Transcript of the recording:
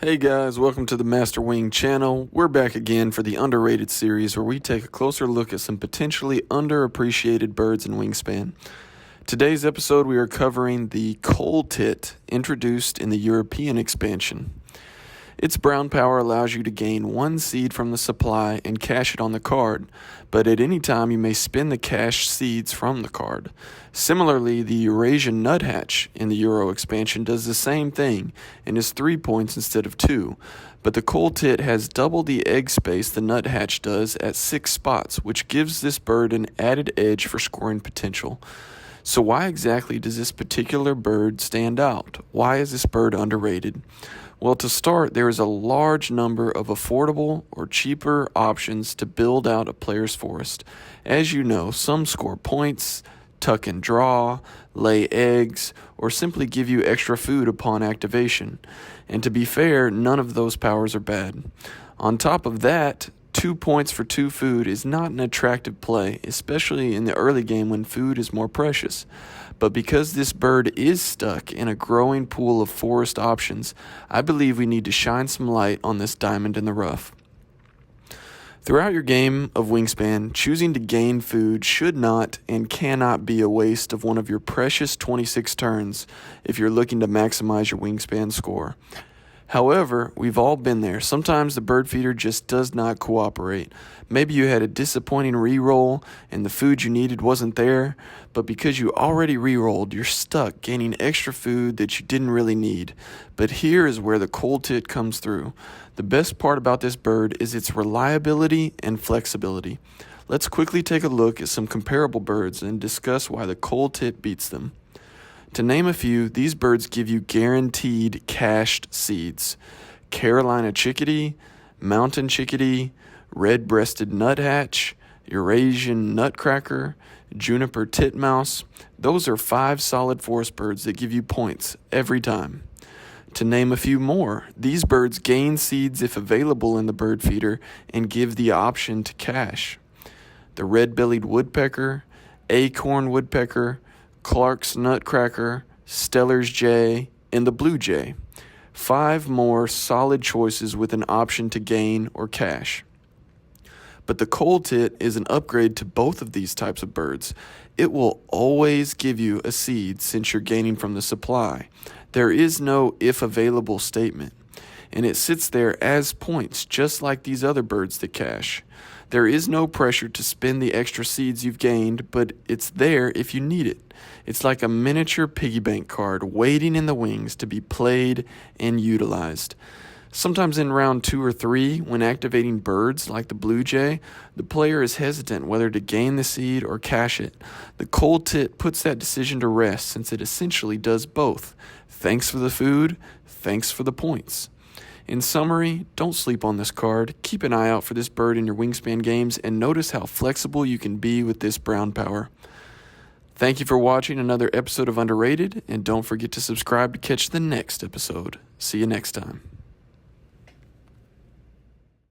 Hey guys, welcome to the Master Wing channel. We're back again for the underrated series where we take a closer look at some potentially underappreciated birds in wingspan. Today's episode we are covering the coal tit introduced in the European expansion. Its brown power allows you to gain one seed from the supply and cash it on the card, but at any time you may spin the cached seeds from the card. Similarly, the Eurasian nuthatch in the Euro expansion does the same thing and is 3 points instead of 2, but the coal tit has double the egg space the nuthatch does at 6 spots, which gives this bird an added edge for scoring potential. So why exactly does this particular bird stand out? Why is this bird underrated? Well, to start, there is a large number of affordable or cheaper options to build out a player's forest. As you know, some score points, tuck and draw, lay eggs, or simply give you extra food upon activation. And to be fair, none of those powers are bad. On top of that, 2 points for 2 food is not an attractive play, especially in the early game when food is more precious. But because this bird is stuck in a growing pool of forest options, I believe we need to shine some light on this diamond in the rough. Throughout your game of Wingspan, choosing to gain food should not and cannot be a waste of one of your precious 26 turns if you're looking to maximize your Wingspan score. However, we've all been there. Sometimes the bird feeder just does not cooperate. Maybe you had a disappointing reroll and the food you needed wasn't there, but because you already rerolled, you're stuck gaining extra food that you didn't really need. But here is where the coal tit comes through. The best part about this bird is its reliability and flexibility. Let's quickly take a look at some comparable birds and discuss why the coal tit beats them. To name a few, these birds give you guaranteed cached seeds. Carolina chickadee, mountain chickadee, red-breasted nuthatch, Eurasian nutcracker, juniper titmouse. Those are 5 solid forest birds that give you points every time. To name a few more, these birds gain seeds if available in the bird feeder and give the option to cache. The red-bellied woodpecker, acorn woodpecker, Clark's nutcracker, Steller's jay, and the blue jay. 5 more solid choices with an option to gain or cache. But the coal tit is an upgrade to both of these types of birds. It will always give you a seed since you're gaining from the supply. There is no if available statement, and it sits there as points just like these other birds that cache. There is no pressure to spend the extra seeds you've gained, but it's there if you need it. It's like a miniature piggy bank card waiting in the wings to be played and utilized. Sometimes in round 2 or 3, when activating birds like the blue jay, the player is hesitant whether to gain the seed or cache it. The coal tit puts that decision to rest since it essentially does both. Thanks for the food, thanks for the points. In summary, don't sleep on this card. Keep an eye out for this bird in your Wingspan games and notice how flexible you can be with this brown power. Thank you for watching another episode of Underrated, and don't forget to subscribe to catch the next episode. See you next time.